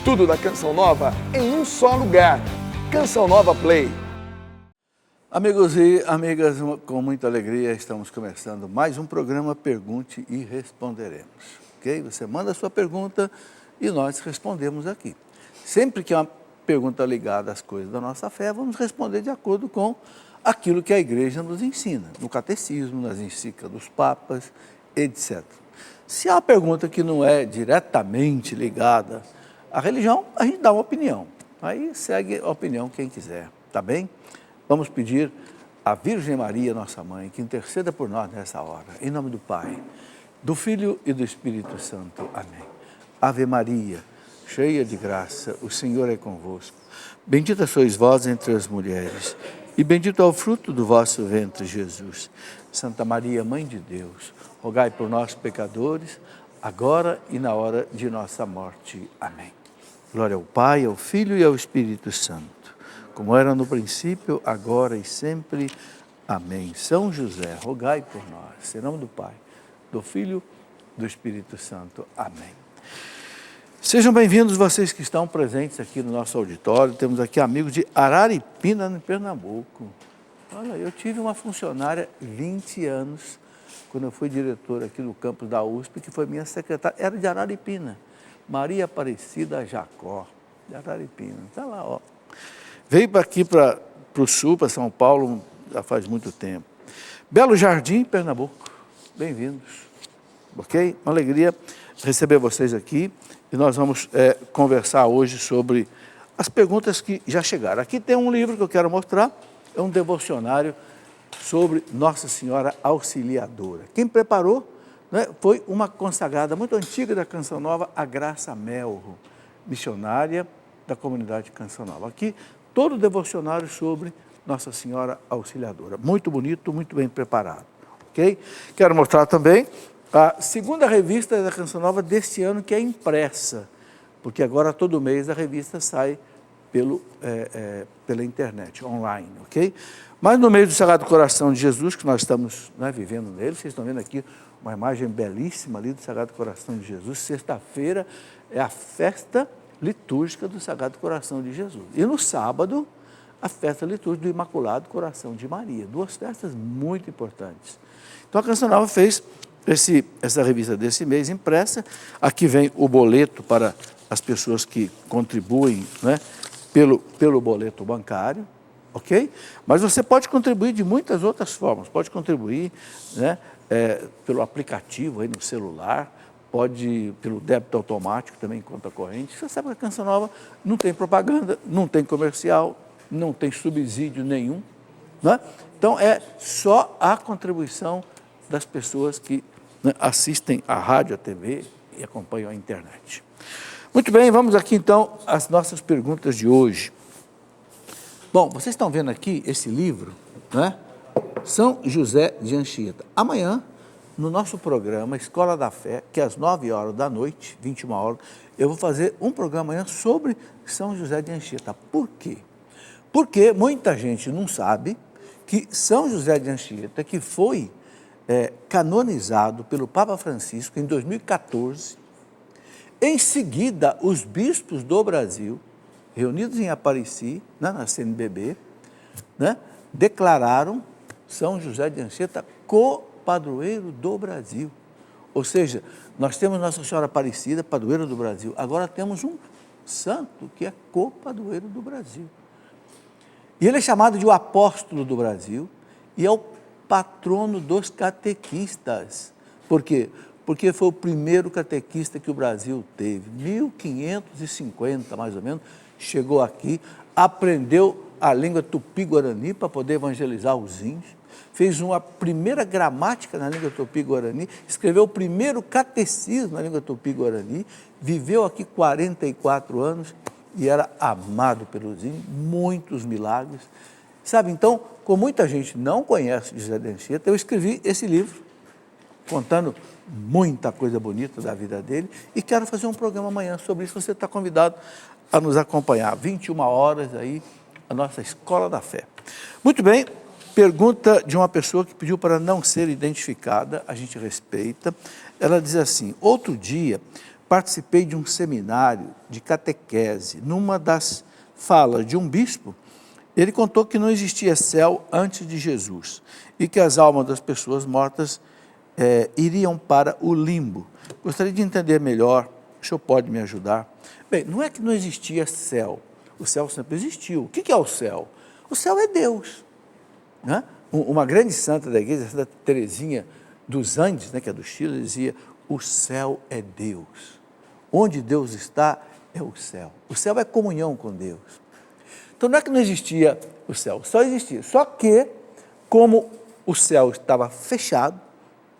Tudo da Canção Nova em um só lugar. Canção Nova Play. Amigos e amigas, com muita alegria estamos começando mais um programa Pergunte e Responderemos. Ok? Você manda a sua pergunta e nós respondemos aqui. Sempre que é uma pergunta ligada às coisas da nossa fé, vamos responder de acordo com aquilo que a igreja nos ensina, no catecismo, nas encíclicas dos papas, etc. Se há uma pergunta que não é diretamente ligada à religião, a gente dá uma opinião. Aí segue a opinião quem quiser, tá bem? Vamos pedir à Virgem Maria, nossa mãe, que interceda por nós nessa hora. Em nome do Pai, do Filho e do Espírito Santo. Amém. Ave Maria, cheia de graça, o Senhor é convosco. Bendita sois vós entre as mulheres, e bendito é o fruto do vosso ventre, Jesus. Santa Maria, Mãe de Deus, rogai por nós, pecadores, agora e na hora de nossa morte. Amém. Glória ao Pai, ao Filho e ao Espírito Santo, como era no princípio, agora e sempre. Amém. São José, rogai por nós. Em nome do Pai, do Filho e do Espírito Santo. Amém. Sejam bem-vindos vocês que estão presentes aqui no nosso auditório. Temos aqui amigos de Araripina, no Pernambuco. Olha, eu tive uma funcionária 20 anos, quando eu fui diretor aqui no campus da USP, que foi minha secretária, era de Araripina. Maria Aparecida Jacó, de Araripina. Está lá, ó. Veio aqui para o sul, para São Paulo, já faz muito tempo. Belo Jardim, Pernambuco. Bem-vindos. Ok? Uma alegria receber vocês aqui. E nós vamos conversar hoje sobre as perguntas que já chegaram. Aqui tem um livro que eu quero mostrar, é um devocionário sobre Nossa Senhora Auxiliadora. Quem preparou, né, foi uma consagrada muito antiga da Canção Nova, a Graça Melro, missionária da comunidade Canção Nova. Aqui, todo o devocionário sobre Nossa Senhora Auxiliadora. Muito bonito, muito bem preparado. Ok? Quero mostrar também a segunda revista da Canção Nova deste ano, que é impressa, porque agora todo mês a revista sai pela internet, online, ok? Mas no meio do Sagrado Coração de Jesus, que nós estamos, né, vivendo nele, vocês estão vendo aqui uma imagem belíssima ali do Sagrado Coração de Jesus. Sexta-feira é a festa litúrgica do Sagrado Coração de Jesus. E no sábado, a festa litúrgica do Imaculado Coração de Maria. Duas festas muito importantes. Então a Canção Nova fez essa revista desse mês impressa. Aqui vem o boleto para as pessoas que contribuem, né, pelo boleto bancário, ok? Mas você pode contribuir de muitas outras formas. Pode contribuir, né, pelo aplicativo aí no celular, pode pelo débito automático também, conta corrente. Você sabe que a Canção Nova não tem propaganda, não tem comercial, não tem subsídio nenhum, né? Então é só a contribuição das pessoas que, né, assistem à rádio, à TV e acompanham a internet. Muito bem, vamos aqui então às nossas perguntas de hoje. Bom, vocês estão vendo aqui esse livro, né? São José de Anchieta. Amanhã, no nosso programa Escola da Fé, que é às 9 horas da noite, 21 horas, eu vou fazer um programa amanhã sobre São José de Anchieta. Por quê? Porque muita gente não sabe que São José de Anchieta, que foi canonizado pelo Papa Francisco em 2014, em seguida os bispos do Brasil, reunidos em Apareci, né, na CNBB, né, declararam São José de Anchieta co-padroeiro do Brasil. Ou seja, nós temos Nossa Senhora Aparecida, padroeira do Brasil, agora temos um santo que é co-padroeiro do Brasil. E ele é chamado de o apóstolo do Brasil e é o patrono dos catequistas. Por quê? Porque foi o primeiro catequista que o Brasil teve, 1550 mais ou menos, chegou aqui, aprendeu a língua tupi-guarani para poder evangelizar os índios, fez uma primeira gramática na língua tupi-guarani, escreveu o primeiro catecismo na língua tupi-guarani, viveu aqui 44 anos e era amado pelos índios, muitos milagres. Sabe, então, como muita gente não conhece José de Anchieta, eu escrevi esse livro, contando muita coisa bonita da vida dele, e quero fazer um programa amanhã sobre isso. Você está convidado a nos acompanhar, 21 horas aí, a nossa Escola da Fé. Muito bem, pergunta de uma pessoa que pediu para não ser identificada, a gente respeita. Ela diz assim: outro dia participei de um seminário de catequese. Numa das falas de um bispo, ele contou que não existia céu antes de Jesus e que as almas das pessoas mortas iriam para o limbo. Gostaria de entender melhor, o senhor pode me ajudar? Bem, não é que não existia céu, o céu sempre existiu. O que é o céu? O céu é Deus. Né? Uma grande santa da igreja, Santa Teresinha dos Andes, né, que é do Chile, dizia: o céu é Deus. Onde Deus está é o céu. O céu é comunhão com Deus. Então não é que não existia o céu existia. Só que, como o céu estava fechado,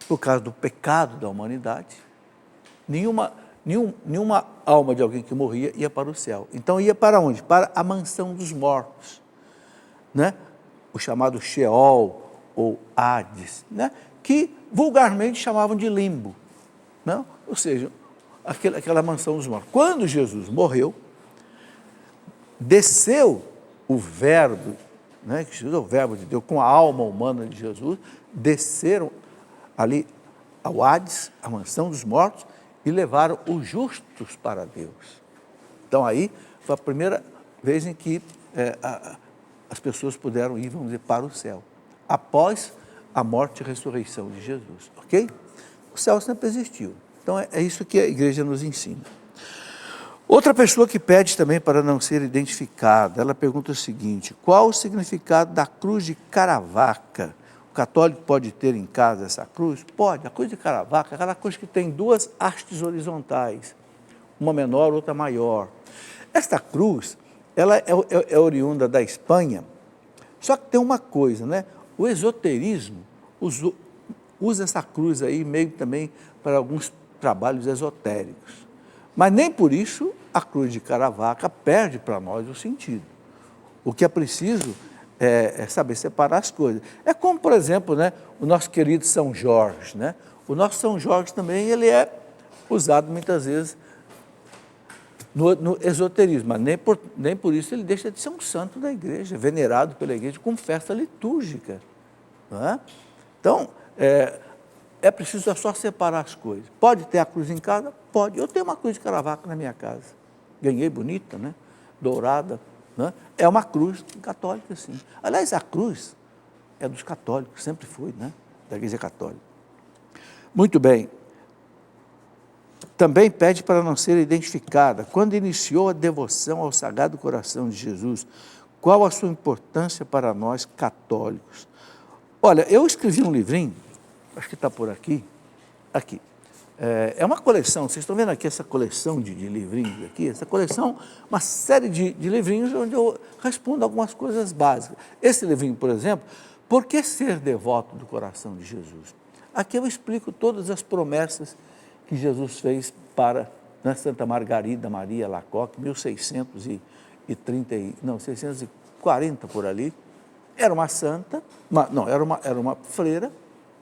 por causa do pecado da humanidade, nenhuma alma de alguém que morria ia para o céu. Então ia para onde? Para a mansão dos mortos, né? O chamado Sheol ou Hades, né? Que vulgarmente chamavam de limbo, né? Ou seja, aquela mansão dos mortos. Quando Jesus morreu, desceu o verbo, né, que Jesus é o verbo de Deus, com a alma humana de Jesus, desceram ali ao Hades, a mansão dos mortos, e levaram os justos para Deus. Então aí foi a primeira vez em que as pessoas puderam ir, vamos dizer, para o céu, após a morte e ressurreição de Jesus, ok? O céu sempre existiu. Então é isso que a igreja nos ensina. Outra pessoa que pede também para não ser identificada, ela pergunta o seguinte: qual o significado da cruz de Caravaca? O católico pode ter em casa essa cruz? Pode. A cruz de Caravaca é aquela cruz que tem duas hastes horizontais, uma menor, outra maior. Esta cruz, ela é oriunda da Espanha, só que tem uma coisa, né? O esoterismo usa essa cruz aí meio também para alguns trabalhos esotéricos. Mas nem por isso a cruz de Caravaca perde para nós o sentido. O que é preciso é saber separar as coisas. É como, por exemplo, né, o nosso querido São Jorge. Né? O nosso São Jorge também ele é usado muitas vezes no esoterismo, mas nem por isso ele deixa de ser um santo da igreja, venerado pela igreja com festa litúrgica. Não é? Então, é preciso só separar as coisas. Pode ter a cruz em casa? Pode. Eu tenho uma cruz de Caravaca na minha casa. Ganhei bonita, né? Dourada. Né? É uma cruz católica, sim. Aliás, a cruz é dos católicos, sempre foi, né? Da igreja católica. Muito bem. Também pede para não ser identificada. Quando iniciou a devoção ao Sagrado Coração de Jesus, qual a sua importância para nós católicos? Olha, eu escrevi um livrinho, acho que está por aqui, é uma coleção, vocês estão vendo aqui essa coleção de livrinhos aqui, essa coleção, uma série de livrinhos onde eu respondo algumas coisas básicas. Esse livrinho, por exemplo, por que ser devoto do coração de Jesus? Aqui eu explico todas as promessas que Jesus fez para Santa Margarida Maria Alacoque, 640 por ali. Era uma santa, era uma freira,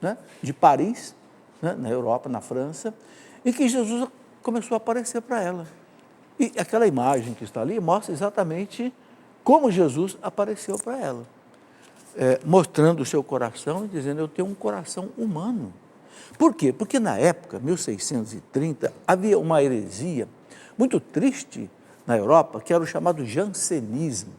né, de Paris, né, na Europa, na França, e que Jesus começou a aparecer para ela. E aquela imagem que está ali mostra exatamente como Jesus apareceu para ela, mostrando o seu coração e dizendo: eu tenho um coração humano. Por quê? Porque na época, 1630, havia uma heresia muito triste na Europa, que era o chamado jansenismo,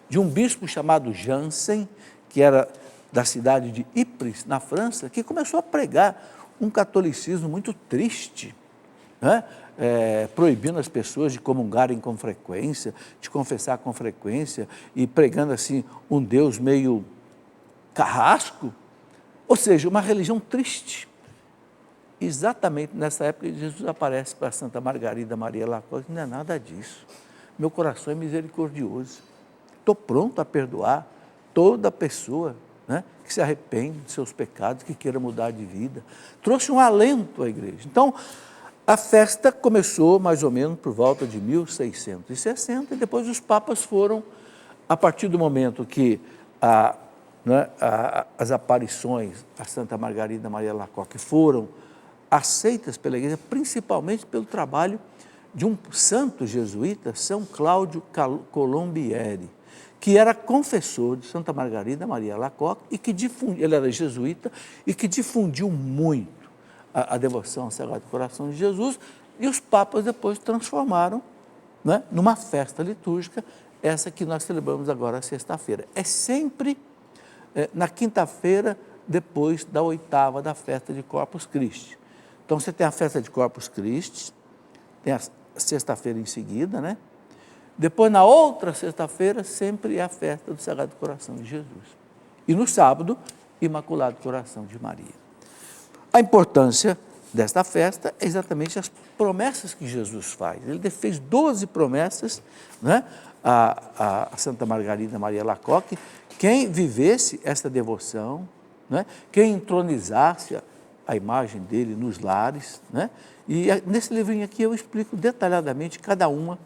de um bispo chamado Jansen, que era da cidade de Ypres, na França, que começou a pregar um catolicismo muito triste, né? Proibindo as pessoas de comungarem com frequência, de confessar com frequência, e pregando assim um Deus meio carrasco, ou seja, uma religião triste. Exatamente nessa época, Jesus aparece para Santa Margarida Maria Alacoque: não é nada disso, meu coração é misericordioso, estou pronto a perdoar toda pessoa, né, que se arrepende de seus pecados, que queira mudar de vida. Trouxe um alento à igreja. Então, a festa começou mais ou menos por volta de 1660, e depois os papas foram, a partir do momento que as aparições a Santa Margarida Maria Alacoque foram aceitas pela igreja, principalmente pelo trabalho de um santo jesuíta, São Cláudio Colombieri, que era confessor de Santa Margarida Maria Alacoque, e que ele era jesuíta, e que difundiu muito a devoção ao Sagrado Coração de Jesus, E os papas depois transformaram, né, numa festa litúrgica, essa que nós celebramos agora, sexta-feira. É sempre na quinta-feira, depois da oitava da festa de Corpus Christi. Então, você tem a festa de Corpus Christi, tem a sexta-feira em seguida, né? Depois, na outra sexta-feira, sempre é a festa do Sagrado Coração de Jesus. E no sábado, Imaculado Coração de Maria. A importância desta festa é exatamente as promessas que Jesus faz. Ele fez 12 promessas, né, a Santa Margarida Maria Alacoque. Quem vivesse essa devoção, né, quem entronizasse a imagem dele nos lares, né, e nesse livrinho aqui eu explico detalhadamente cada uma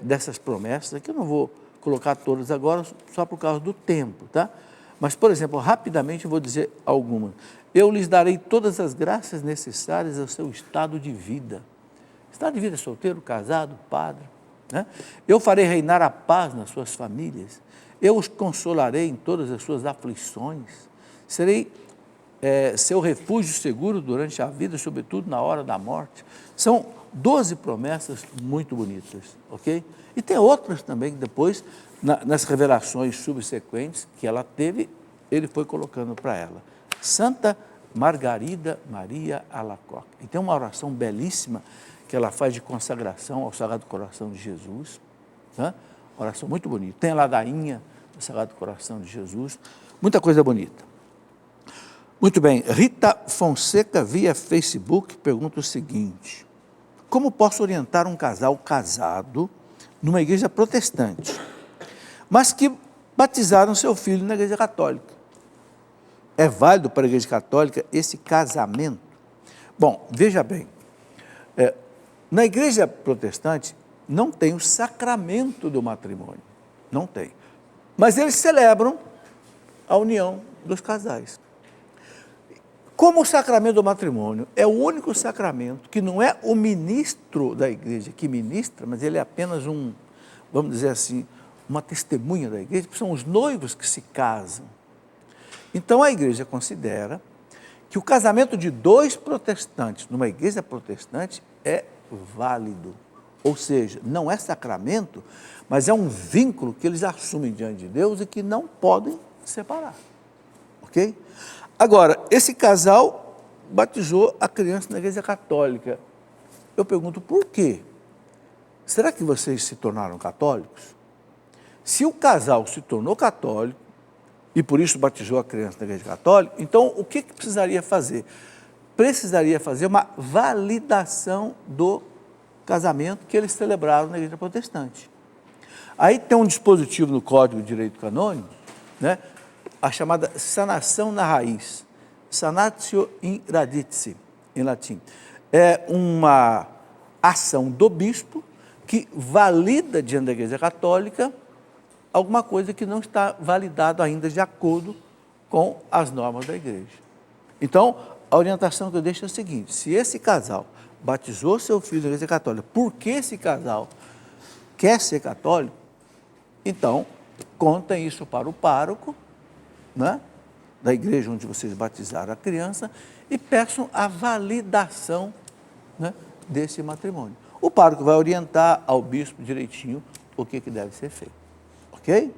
dessas promessas. Aqui eu não vou colocar todas agora, só por causa do tempo, tá? Mas, por exemplo, rapidamente eu vou dizer algumas. Eu lhes darei todas as graças necessárias ao seu estado de vida. Estado de vida solteiro, casado, padre, né? Eu farei reinar a paz nas suas famílias. Eu os consolarei em todas as suas aflições. Serei seu refúgio seguro durante a vida, sobretudo na hora da morte. São 12 promessas muito bonitas, ok? E tem outras também que depois, nas revelações subsequentes que ela teve, ele foi colocando para ela. Santa Margarida Maria Alacoque. E tem uma oração belíssima que ela faz de consagração ao Sagrado Coração de Jesus, né? Oração muito bonita. Tem a ladainha do Sagrado Coração de Jesus, muita coisa bonita. Muito bem, Rita Fonseca, via Facebook, pergunta o seguinte: como posso orientar um casal casado numa igreja protestante, mas que batizaram seu filho na igreja católica? É válido para a igreja católica esse casamento? Bom, veja bem, na igreja protestante não tem o sacramento do matrimônio, não tem. Mas eles celebram a união dos casais. Como o sacramento do matrimônio é o único sacramento que não é o ministro da igreja que ministra, mas ele é apenas vamos dizer assim, uma testemunha da igreja, porque são os noivos que se casam. Então a igreja considera que o casamento de dois protestantes numa igreja protestante é válido. Ou seja, não é sacramento, mas é um vínculo que eles assumem diante de Deus e que não podem separar. Ok? Agora, esse casal batizou a criança na igreja católica. Eu pergunto, por quê? Será que vocês se tornaram católicos? Se o casal se tornou católico e por isso batizou a criança na igreja católica, então o que precisaria fazer? Precisaria fazer uma validação do casamento que eles celebraram na igreja protestante. Aí tem um dispositivo no Código de Direito Canônico, né, a chamada sanação na raiz, sanatio in radice, em latim. É uma ação do bispo que valida diante da igreja católica alguma coisa que não está validado ainda de acordo com as normas da igreja. Então, a orientação que eu deixo é a seguinte: se esse casal batizou seu filho na igreja católica, porque esse casal quer ser católico, então, contem isso para o pároco, né, da igreja onde vocês batizaram a criança e peçam a validação, né, desse matrimônio. O pároco vai orientar ao bispo direitinho o que deve ser feito. Ok?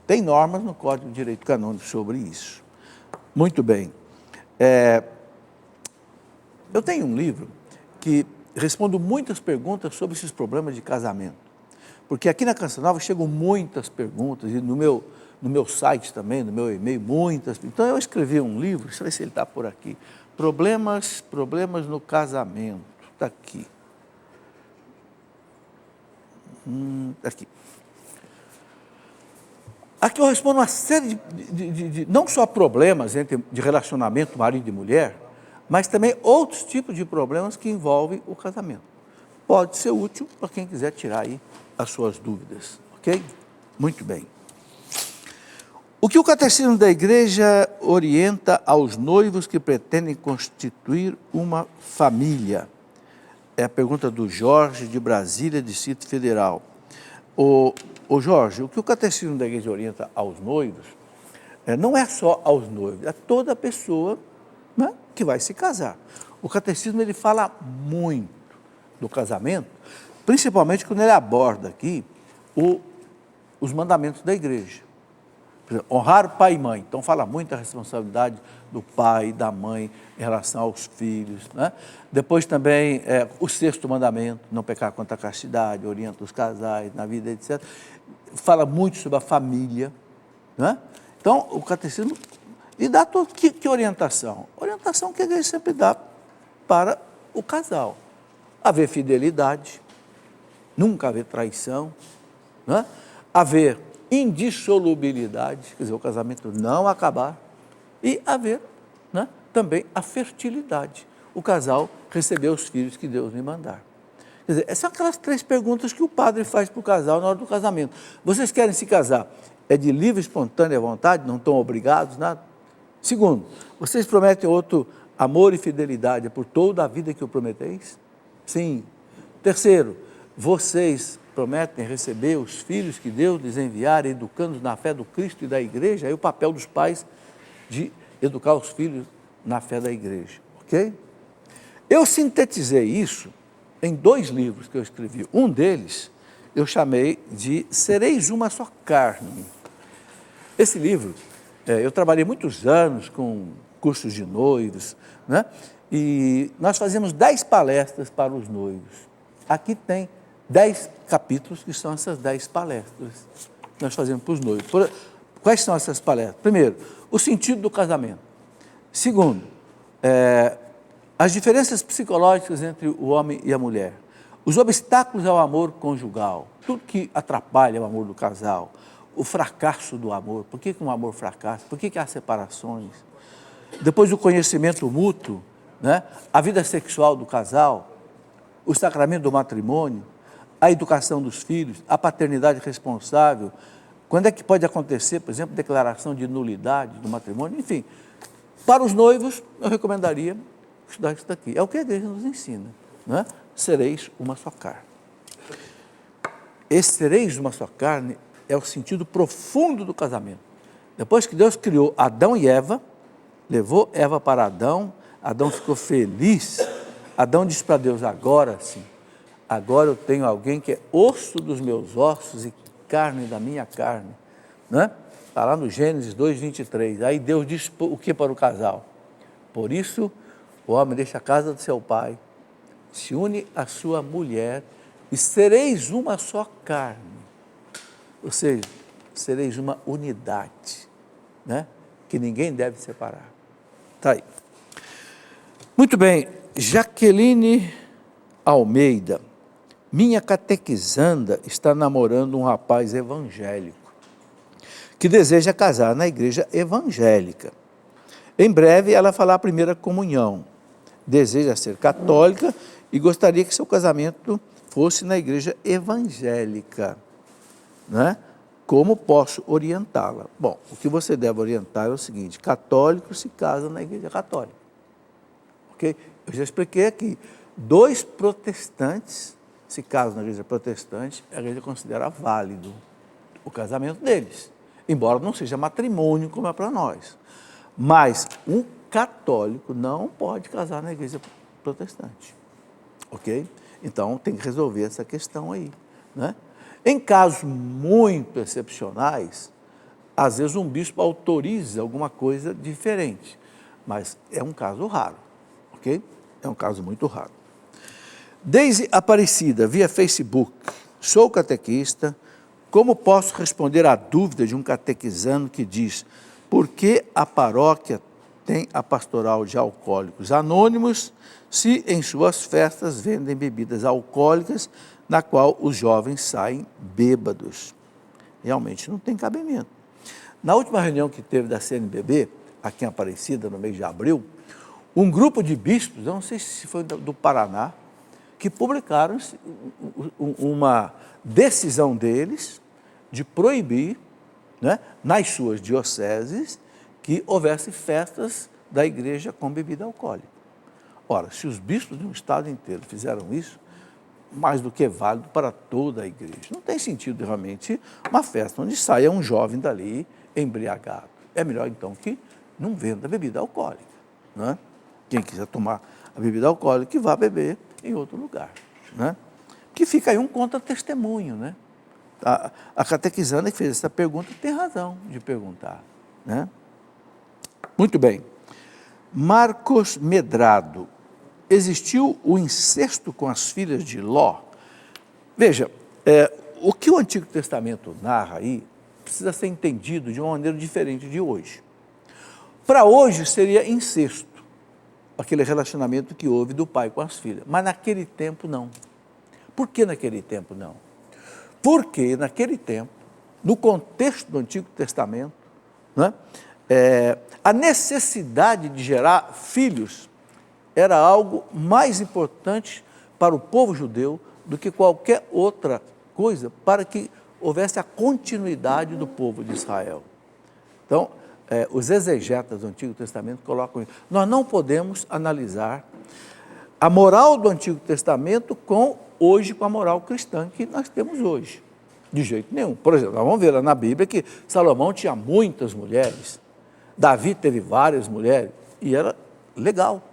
Tem normas no Código de Direito Canônico sobre isso. Muito bem. Eu tenho um livro que respondo muitas perguntas sobre esses problemas de casamento. Porque aqui na Canção Nova chegam muitas perguntas, e no meu site também, no meu e-mail, muitas. Então eu escrevi um livro, deixa eu ver se ele está por aqui. Problemas no casamento. Está aqui. Aqui. Aqui eu respondo uma série de não só problemas de relacionamento marido e mulher, mas também outros tipos de problemas que envolvem o casamento. Pode ser útil para quem quiser tirar aí as suas dúvidas, ok? Muito bem. O que o Catecismo da Igreja orienta aos noivos que pretendem constituir uma família? É a pergunta do Jorge, de Brasília, Distrito Federal. Ô Jorge, o que o Catecismo da Igreja orienta aos noivos, não é só aos noivos, é toda pessoa, né, que vai se casar. O Catecismo ele fala muito do casamento, principalmente quando ele aborda aqui os mandamentos da igreja. Por exemplo, honrar o pai e mãe. Então, fala muito da responsabilidade do pai e da mãe em relação aos filhos. Né? Depois também, o sexto mandamento, não pecar contra a castidade, orienta os casais na vida, etc. Fala muito sobre a família. Né? Então, o catecismo... E dá que orientação? Orientação que a igreja sempre dá para o casal. Haver fidelidade, nunca haver traição, né? Haver indissolubilidade, quer dizer, o casamento não acabar, e haver, né, também a fertilidade, o casal receber os filhos que Deus lhe mandar. Quer dizer, essas são aquelas 3 perguntas que o padre faz para o casal na hora do casamento. Vocês querem se casar? É de livre, espontânea vontade, não estão obrigados, nada? Segundo, vocês prometem outro amor e fidelidade por toda a vida que o prometeis? Sim. Terceiro, vocês prometem receber os filhos que Deus lhes enviar, educando-os na fé do Cristo e da igreja? Aí o papel dos pais de educar os filhos na fé da igreja, ok? Eu sintetizei isso em 2 livros que eu escrevi. Um deles eu chamei de Sereis uma só carne. Esse livro, eu trabalhei muitos anos com cursos de noivos, né? E nós fazíamos 10 palestras para os noivos. Aqui tem 10 capítulos que são essas 10 palestras que nós fazemos para os noivos. Quais são essas palestras? Primeiro, o sentido do casamento. Segundo, as diferenças psicológicas entre o homem e a mulher. Os obstáculos ao amor conjugal, tudo que atrapalha o amor do casal. O fracasso do amor, por que um amor fracassa? Por que há separações? Depois o conhecimento mútuo, né? A vida sexual do casal, o sacramento do matrimônio, a educação dos filhos, a paternidade responsável, quando é que pode acontecer, por exemplo, declaração de nulidade do matrimônio, enfim. Para os noivos, eu recomendaria estudar isso daqui. É o que a igreja nos ensina, né? Sereis uma só carne. Esse sereis uma só carne é o sentido profundo do casamento. Depois que Deus criou Adão e Eva, levou Eva para Adão, Adão ficou feliz. Adão disse para Deus, agora sim, agora eu tenho alguém que é osso dos meus ossos e carne da minha carne. Né? Está lá no Gênesis 2:23. Aí Deus diz o que para o casal? Por isso, o homem deixa a casa do seu pai, se une à sua mulher e sereis uma só carne. Ou seja, sereis uma unidade, né? Que ninguém deve separar. Está aí. Muito bem, Jaqueline Almeida, minha catequizanda está namorando um rapaz evangélico que deseja casar na igreja evangélica. Em breve ela fará a primeira comunhão, deseja ser católica e gostaria que seu casamento fosse na igreja evangélica. Né? Como posso orientá-la? Bom, o que você deve orientar é o seguinte, católicos se casam na igreja católica. Ok? Eu já expliquei aqui, 2 protestantes se casam na igreja protestante, a igreja considera válido o casamento deles, embora não seja matrimônio como é para nós. Mas um católico não pode casar na igreja protestante. Ok? Então tem que resolver essa questão aí, né? Em casos muito excepcionais, às vezes um bispo autoriza alguma coisa diferente, mas é um caso raro, ok? É um caso muito raro. Deise Aparecida, via Facebook, sou catequista, como posso responder à dúvida de um catequizando que diz por que a paróquia tem a pastoral de alcoólicos anônimos se em suas festas vendem bebidas alcoólicas na qual os jovens saem bêbados? Realmente não tem cabimento. Na última reunião que teve da CNBB, aqui em Aparecida, no mês de abril, um grupo de bispos, eu não sei se foi do Paraná, que publicaram uma decisão deles de proibir, né, nas suas dioceses, que houvesse festas da igreja com bebida alcoólica. Ora, se os bispos de um estado inteiro fizeram isso, mais do que válido para toda a igreja. Não tem sentido realmente uma festa onde saia um jovem dali embriagado. É melhor então que não venda bebida alcoólica. Né? Quem quiser tomar a bebida alcoólica, que vá beber em outro lugar. né? Que fica aí um contra-testemunho, né? A catequizanda que fez essa pergunta tem razão de perguntar, né? Muito bem. Marcos Medrado. Existiu o incesto com as filhas de Ló? Veja, o que o Antigo Testamento narra aí precisa ser entendido de uma maneira diferente de hoje. Para hoje seria incesto, aquele relacionamento que houve do pai com as filhas, mas naquele tempo não. Por que naquele tempo não? Porque naquele tempo, no contexto do Antigo Testamento, né, a necessidade de gerar filhos era algo mais importante para o povo judeu do que qualquer outra coisa para que houvesse a continuidade do povo de Israel. Então, os exegetas do Antigo Testamento colocam isso. Nós não podemos analisar a moral do Antigo Testamento hoje com a moral cristã que nós temos hoje. De jeito nenhum. Por exemplo, nós vamos ver lá na Bíblia que Salomão tinha muitas mulheres, Davi teve várias mulheres, e era legal,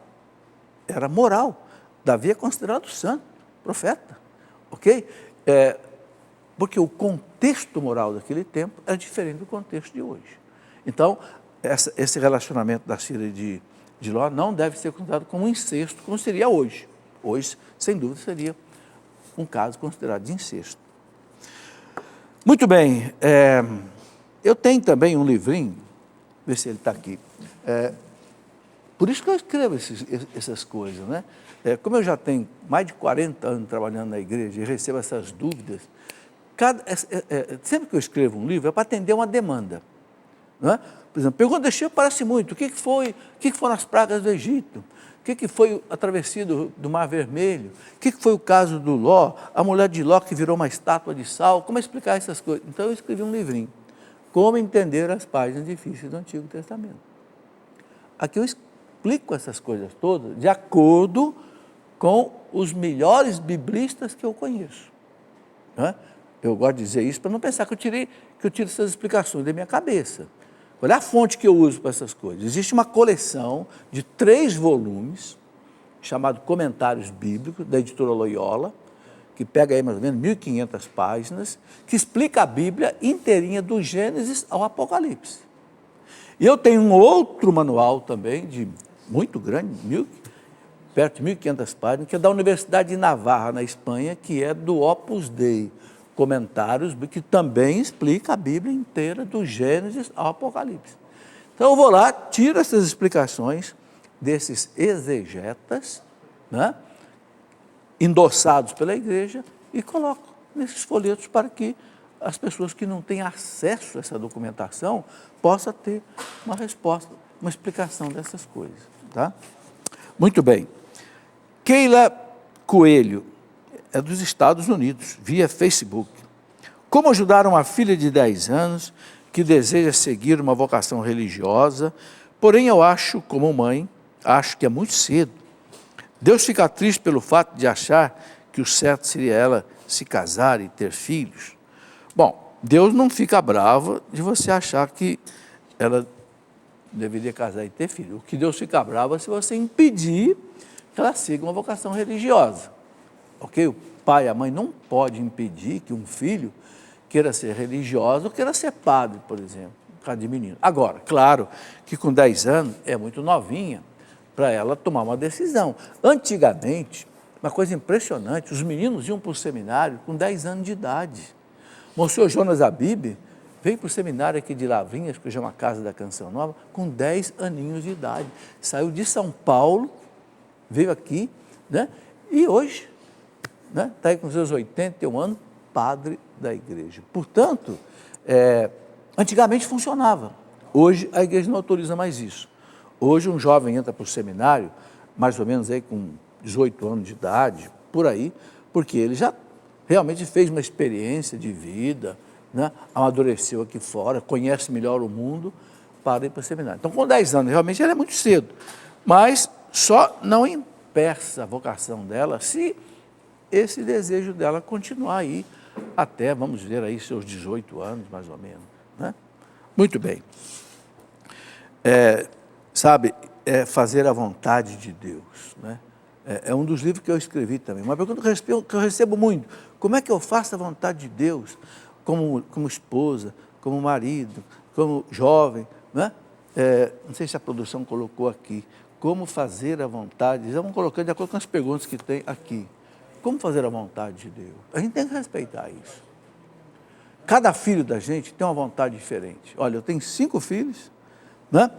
era moral. Davi é considerado santo, profeta, ok? Porque o contexto moral daquele tempo era diferente do contexto de hoje. Então, esse relacionamento das filhas de Ló não deve ser considerado como um incesto, como seria hoje. Hoje, sem dúvida, seria um caso considerado de incesto. Muito bem, eu tenho também um livrinho, vê se ele está aqui. Por isso que eu escrevo essas coisas, né? Como eu já tenho mais de 40 anos trabalhando na igreja e recebo essas dúvidas, sempre que eu escrevo um livro é para atender uma demanda. Não é? Por exemplo, pergunta de parece muito. O que foram as pragas do Egito? O que foi a travessia do Mar Vermelho? O que foi o caso do Ló? A mulher de Ló que virou uma estátua de sal? Como explicar essas coisas? Então eu escrevi um livrinho. Como entender as páginas difíceis do Antigo Testamento. Aqui eu explico essas coisas todas de acordo com os melhores biblistas que eu conheço. Não é? Eu gosto de dizer isso para não pensar que eu tiro essas explicações da minha cabeça. Qual é a fonte que eu uso para essas coisas? Existe uma coleção de 3 volumes, chamado Comentários Bíblicos, da editora Loyola, que pega aí mais ou menos 1.500 páginas, que explica a Bíblia inteirinha do Gênesis ao Apocalipse. E eu tenho um outro manual também, muito grande, perto de 1.500 páginas, que é da Universidade de Navarra, na Espanha, que é do Opus Dei, Comentários, que também explica a Bíblia inteira, do Gênesis ao Apocalipse. Então eu vou lá, tiro essas explicações desses exegetas, né, endossados pela igreja, e coloco nesses folhetos para que as pessoas que não têm acesso a essa documentação possam ter uma resposta, uma explicação dessas coisas. Tá? Muito bem. Keila Coelho, é dos Estados Unidos, via Facebook. Como ajudar uma filha de 10 anos que deseja seguir uma vocação religiosa, porém eu acho, como mãe, acho que é muito cedo. Deus fica triste pelo fato de achar que o certo seria ela se casar e ter filhos. Bom, Deus não fica bravo de você achar que ela deveria casar e ter filho. O que Deus fica bravo é se você impedir que ela siga uma vocação religiosa. Ok? O pai e a mãe não podem impedir que um filho queira ser religioso ou queira ser padre, por exemplo, por causa de menino. Agora, claro que com 10 anos é muito novinha para ela tomar uma decisão. Antigamente, uma coisa impressionante, os meninos iam para o seminário com 10 anos de idade. Monsenhor Jonas Abib veio para o seminário aqui de Lavrinhas, que chama Casa da Canção Nova, com 10 aninhos de idade. Saiu de São Paulo, veio aqui, né? E hoje está aí com seus 81 anos, padre da igreja. Portanto, antigamente funcionava. Hoje a igreja não autoriza mais isso. Hoje um jovem entra para o seminário, mais ou menos aí com 18 anos de idade, por aí, porque ele já realmente fez uma experiência de vida, né? Amadureceu aqui fora, conhece melhor o mundo, para ir para o seminário. Então, com 10 anos, realmente ele é muito cedo, mas só não impeça a vocação dela se esse desejo dela continuar aí até, vamos ver aí, seus 18 anos, mais ou menos. Né? Muito bem. Fazer a vontade de Deus. Né? É um dos livros que eu escrevi também. Uma pergunta que eu recebo muito: como é que eu faço a vontade de Deus como esposa, como marido, como jovem? Né? Não sei se a produção colocou aqui. Como fazer a vontade? Vamos colocando de acordo com as perguntas que tem aqui. Como fazer a vontade de Deus? A gente tem que respeitar isso. Cada filho da gente tem uma vontade diferente. Olha, eu tenho 5 filhos, né?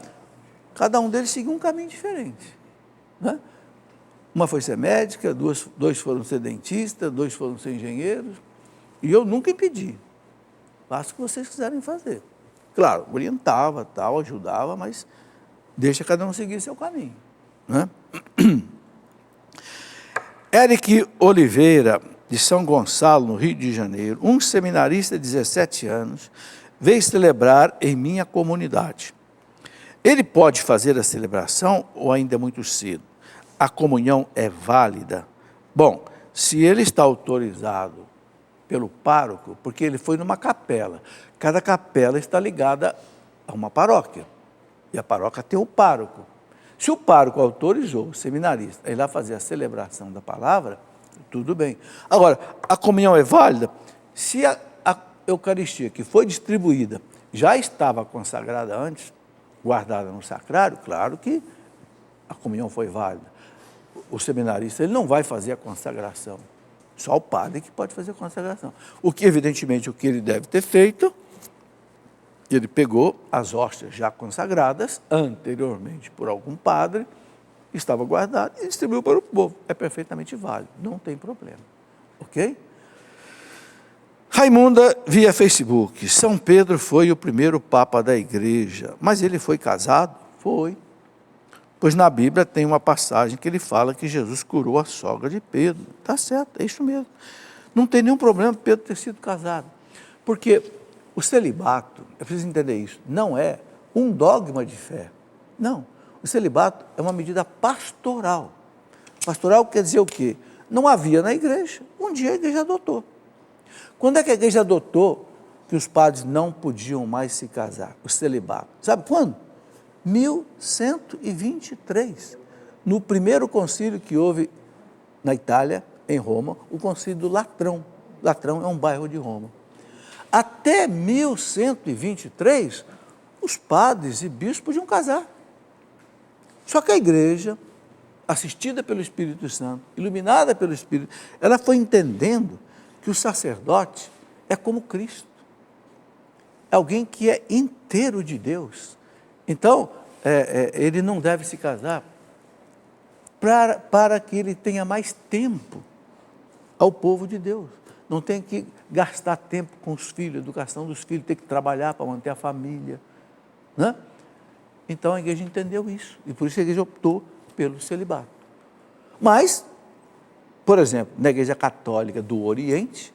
Cada um deles seguiu um caminho diferente. Né? Uma foi ser médica, dois foram ser dentista, 2 foram ser engenheiros, e eu nunca impedi. Faça o que vocês quiserem fazer. Claro, orientava, tal, ajudava, mas deixa cada um seguir seu caminho. Né? Eric Oliveira, de São Gonçalo, no Rio de Janeiro, um seminarista de 17 anos, veio celebrar em minha comunidade. Ele pode fazer a celebração ou ainda é muito cedo? A comunhão é válida? Bom, se ele está autorizado pelo pároco, porque ele foi numa capela, cada capela está ligada a uma paróquia, e a paróquia tem o pároco. Se o pároco autorizou o seminarista a ir lá fazer a celebração da palavra, tudo bem. Agora, a comunhão é válida? Se a Eucaristia que foi distribuída já estava consagrada antes, guardada no sacrário, claro que a comunhão foi válida. O seminarista ele não vai fazer a consagração, só o padre que pode fazer a consagração. O que, evidentemente, o que ele deve ter feito, ele pegou as hóstias já consagradas anteriormente por algum padre, estava guardado e distribuiu para o povo. É perfeitamente válido, não tem problema. Ok? Raimunda, via Facebook. São Pedro foi o primeiro papa da igreja, mas ele foi casado? Foi. Pois na Bíblia tem uma passagem que ele fala que Jesus curou a sogra de Pedro. Está certo, é isso mesmo. Não tem nenhum problema Pedro ter sido casado. Porque o celibato, é preciso entender isso, não é um dogma de fé. Não. O celibato é uma medida pastoral. Pastoral quer dizer o quê? Não havia na igreja, um dia a igreja adotou. Quando é que a igreja adotou que os padres não podiam mais se casar? O celibato. Sabe quando? 1123, no primeiro concílio que houve na Itália, em Roma, o concílio do Latrão. Latrão é um bairro de Roma. Até 1123, os padres e bispos podiam casar. Só que a igreja, assistida pelo Espírito Santo, iluminada pelo Espírito, ela foi entendendo que o sacerdote é como Cristo. É alguém que é inteiro de Deus. Então, ele não deve se casar para que ele tenha mais tempo ao povo de Deus. Não tem que gastar tempo com os filhos, educação dos filhos, ter que trabalhar para manter a família. Né? Então, a igreja entendeu isso, e por isso a igreja optou pelo celibato. Mas, por exemplo, na igreja católica do Oriente,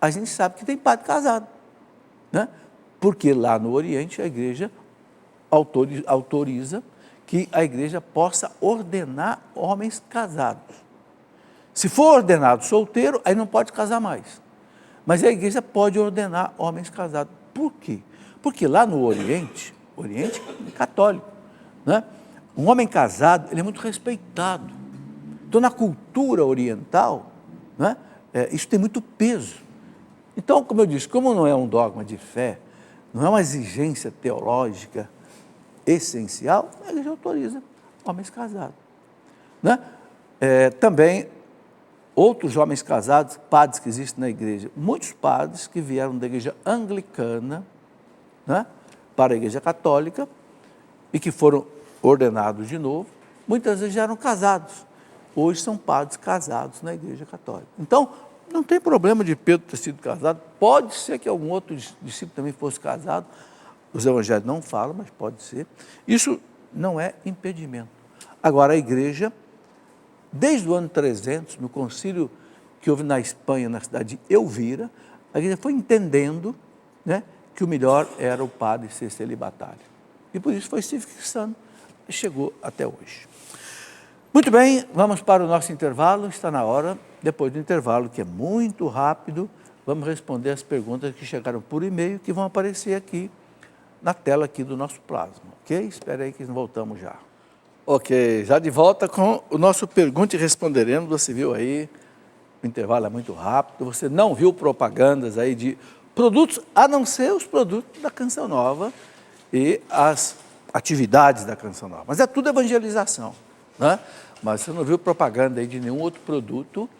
a gente sabe que tem padre casado. Né? Porque lá no Oriente a igreja autoriza que a igreja possa ordenar homens casados. Se for ordenado solteiro, aí não pode casar mais. Mas a igreja pode ordenar homens casados. Por quê? Porque lá no Oriente católico, né? Um homem casado, ele é muito respeitado. Então, na cultura oriental, né, isso tem muito peso. Então, como eu disse, como não é um dogma de fé, não é uma exigência teológica essencial, a igreja autoriza homens casados. Né? Também, outros homens casados, padres que existem na igreja, muitos padres que vieram da igreja anglicana, né, para a igreja católica, e que foram ordenados de novo, muitas vezes já eram casados. Hoje são padres casados na igreja católica. Então, não tem problema de Pedro ter sido casado, pode ser que algum outro discípulo também fosse casado, os evangelhos não falam, mas pode ser. Isso não é impedimento. Agora, a igreja, desde o ano 300, no concílio que houve na Espanha, na cidade de Elvira, a igreja foi entendendo, né, que o melhor era o padre ser celibatário. E por isso foi se fixando e chegou até hoje. Muito bem, vamos para o nosso intervalo, está na hora. Depois do intervalo, que é muito rápido, vamos responder as perguntas que chegaram por e-mail, que vão aparecer aqui na tela aqui do nosso plasma, ok? Espera aí que voltamos já. Ok, já de volta com o nosso Pergunte e Responderemos. Você viu aí, o intervalo é muito rápido, você não viu propagandas aí de produtos, a não ser os produtos da Canção Nova e as atividades da Canção Nova. Mas é tudo evangelização, né? Mas você não viu propaganda aí de nenhum outro produto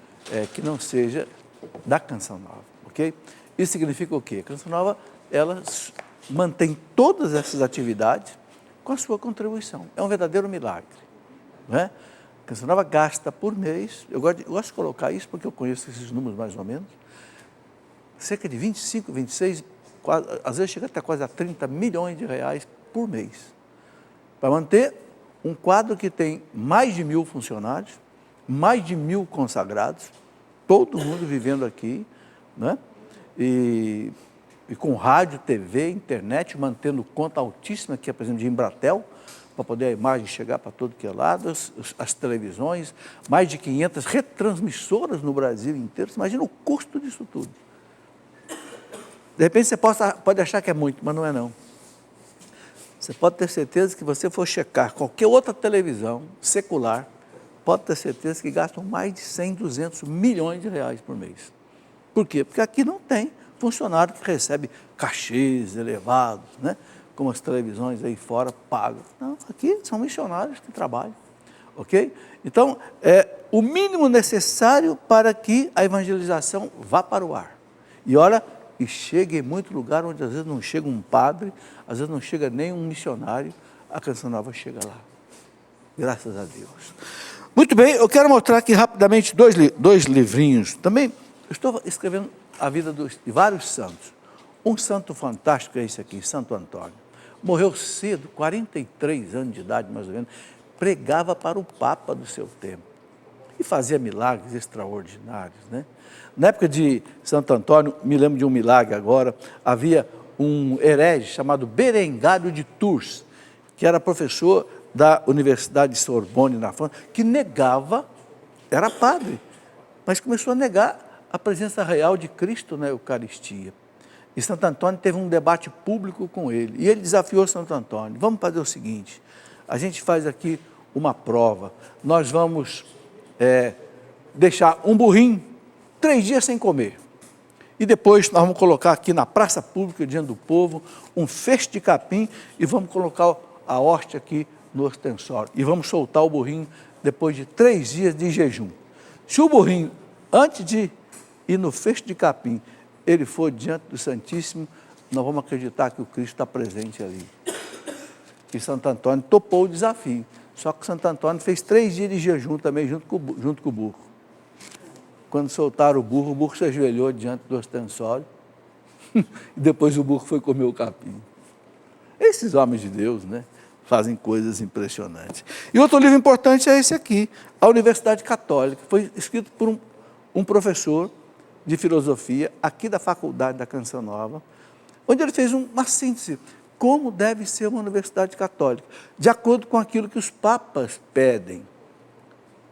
que não seja da Canção Nova, ok? Isso significa o quê? A Canção Nova, ela mantém todas essas atividades com a sua contribuição. É um verdadeiro milagre, né? A Canção Nova gasta por mês, eu gosto de colocar isso porque eu conheço esses números mais ou menos, cerca de 25, 26, às vezes chega até quase a 30 milhões de reais por mês, para manter um quadro que tem mais de 1.000 funcionários, mais de 1.000 consagrados, todo mundo vivendo aqui, né? E com rádio, TV, internet, mantendo conta altíssima, que é, por exemplo, de Embratel, para poder a imagem chegar para todo que é lado, as televisões, mais de 500 retransmissoras no Brasil inteiro. Você imagina o custo disso tudo. De repente você pode achar que é muito, mas não é não. Você pode ter certeza que você for checar qualquer outra televisão secular, pode ter certeza que gastam mais de 100, 200 milhões de reais por mês. Por quê? Porque aqui não tem funcionário que recebe cachês elevados, né? Como as televisões aí fora pagam. Não, aqui são missionários que trabalham, ok? Então, é o mínimo necessário para que a evangelização vá para o ar. E olha, e chegue em muito lugar onde às vezes não chega um padre, às vezes não chega nem um missionário, a Canção Nova chega lá. Graças a Deus. Muito bem, eu quero mostrar aqui rapidamente dois livrinhos. Também eu estou escrevendo a vida de vários santos. Um santo fantástico é esse aqui, Santo Antônio. Morreu cedo, 43 anos de idade mais ou menos, pregava para o Papa do seu tempo e fazia milagres extraordinários, né? Na época de Santo Antônio, me lembro de um milagre agora, havia um herege chamado Berengário de Tours, que era professor da Universidade de Sorbonne, na França, que negava, era padre, mas começou a negar a presença real de Cristo na Eucaristia. E Santo Antônio teve um debate público com ele, e ele desafiou Santo Antônio: vamos fazer o seguinte, a gente faz aqui uma prova, nós vamos deixar um burrinho 3 dias sem comer, e depois nós vamos colocar aqui na praça pública, diante do povo, um feixe de capim, e vamos colocar a hóstia aqui no ostensório, e vamos soltar o burrinho depois de 3 dias de jejum. Se o burrinho, antes de ir no feixe de capim, ele for diante do Santíssimo, nós vamos acreditar que o Cristo está presente ali. E Santo Antônio topou o desafio, só que Santo Antônio fez 3 dias de jejum também, junto com o burro. Quando soltaram o burro se ajoelhou diante do ostensório, e depois o burro foi comer o capim. Esses homens de Deus, né, fazem coisas impressionantes. E outro livro importante é esse aqui, A Universidade Católica, foi escrito por um professor de filosofia aqui da Faculdade da Canção Nova, onde ele fez uma síntese, como deve ser uma universidade católica, de acordo com aquilo que os papas pedem.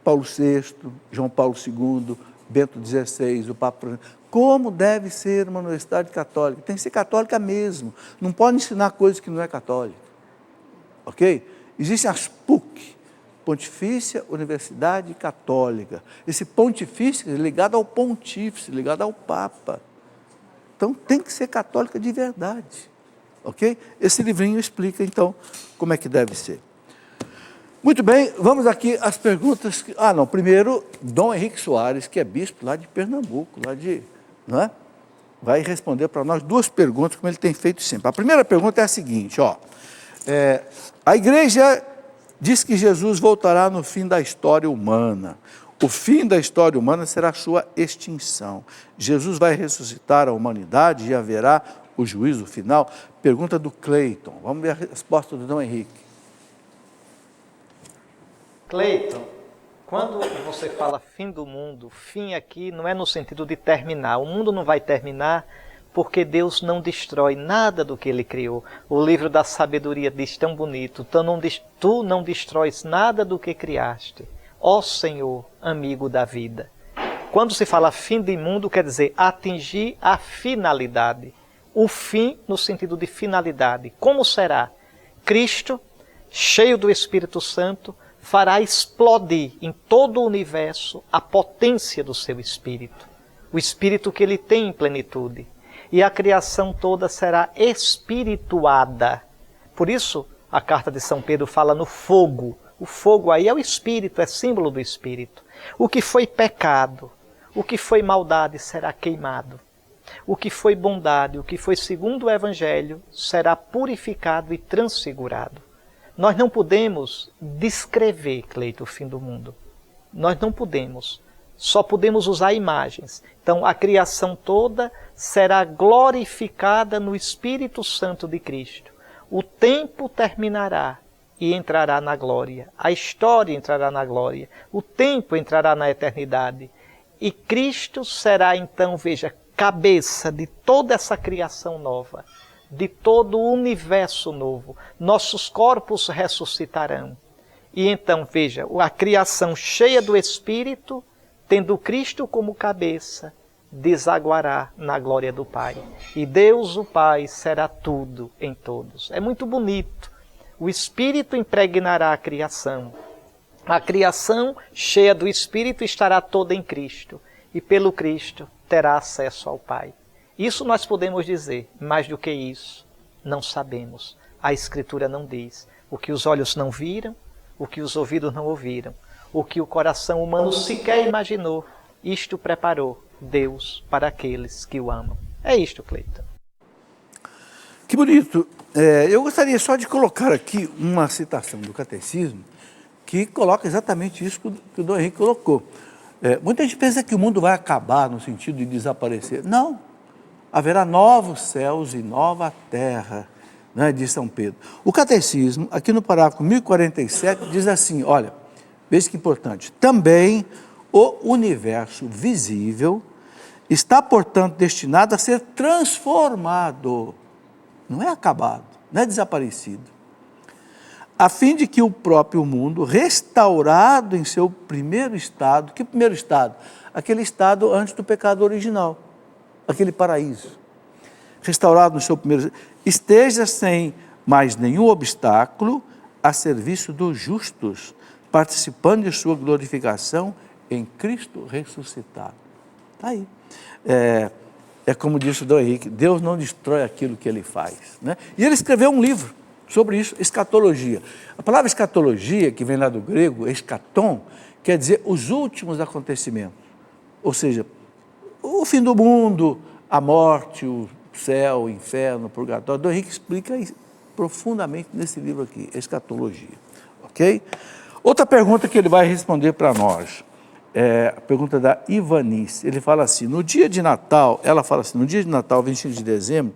Paulo VI, João Paulo II, Bento XVI, o Papa, como deve ser uma universidade católica? Tem que ser católica mesmo, não pode ensinar coisas que não é católica, ok? Existem as PUC, Pontifícia Universidade Católica, esse pontifício é ligado ao pontífice, ligado ao Papa, então tem que ser católica de verdade, ok? Esse livrinho explica então como é que deve ser. Muito bem, vamos aqui às perguntas. Primeiro, Dom Henrique Soares, que é bispo lá de Pernambuco, vai responder para nós 2 perguntas, como ele tem feito sempre. A primeira pergunta é a seguinte, a igreja diz que Jesus voltará no fim da história humana. O fim da história humana será a sua extinção. Jesus vai ressuscitar a humanidade e haverá o juízo final? Pergunta do Cleiton. Vamos ver a resposta do Dom Henrique. Cleiton, quando você fala fim do mundo, fim aqui não é no sentido de terminar. O mundo não vai terminar porque Deus não destrói nada do que Ele criou. O livro da sabedoria diz tão bonito, tu não destróis nada do que criaste, ó Senhor, amigo da vida. Quando se fala fim do mundo, quer dizer atingir a finalidade. O fim no sentido de finalidade. Como será? Cristo, cheio do Espírito Santo, fará explodir em todo o universo a potência do seu Espírito. O Espírito que ele tem em plenitude. E a criação toda será espirituada. Por isso, a carta de São Pedro fala no fogo. O fogo aí é o Espírito, é símbolo do Espírito. O que foi pecado, o que foi maldade será queimado. O que foi bondade, o que foi segundo o Evangelho, será purificado e transfigurado. Nós não podemos descrever, Cleito, o fim do mundo. Nós não podemos. Só podemos usar imagens. Então, a criação toda será glorificada no Espírito Santo de Cristo. O tempo terminará e entrará na glória. A história entrará na glória. O tempo entrará na eternidade. E Cristo será, então, veja, cabeça de toda essa criação nova, de todo o universo novo. Nossos corpos ressuscitarão. E então, veja, a criação cheia do Espírito, tendo Cristo como cabeça, desaguará na glória do Pai. E Deus, o Pai, será tudo em todos. É muito bonito. O Espírito impregnará a criação. A criação, cheia do Espírito, estará toda em Cristo. E pelo Cristo terá acesso ao Pai. Isso nós podemos dizer. Mais do que isso, não sabemos. A Escritura não diz. O que os olhos não viram, o que os ouvidos não ouviram, o que o coração humano sequer imaginou, isto preparou Deus para aqueles que o amam. É isto, Cleiton. Que bonito. Eu gostaria só de colocar aqui uma citação do Catecismo que coloca exatamente isso que o Dom Henrique colocou. Muita gente pensa que o mundo vai acabar no sentido de desaparecer. Não. Haverá novos céus e nova terra, né, diz São Pedro. O Catecismo, aqui no parágrafo 1047, diz assim, olha, veja que importante. Também o universo visível está, portanto, destinado a ser transformado. Não é acabado, não é desaparecido. A fim de que o próprio mundo, restaurado em seu primeiro estado, que primeiro estado? Aquele estado antes do pecado original, aquele paraíso. Restaurado no seu primeiro estado, esteja sem mais nenhum obstáculo a serviço dos justos, participando de sua glorificação em Cristo ressuscitado. Está aí. É como disse o Dom Henrique, Deus não destrói aquilo que Ele faz. Né? E ele escreveu um livro sobre isso, escatologia. A palavra escatologia, que vem lá do grego, escatom, quer dizer os últimos acontecimentos. Ou seja, o fim do mundo, a morte, o céu, o inferno, o purgatório. Dom Henrique explica isso profundamente nesse livro aqui, escatologia. Ok? Outra pergunta que ele vai responder para nós. A pergunta da Ivanice. Ele fala assim, no dia de Natal, ela fala assim, no dia de Natal, 25 de dezembro,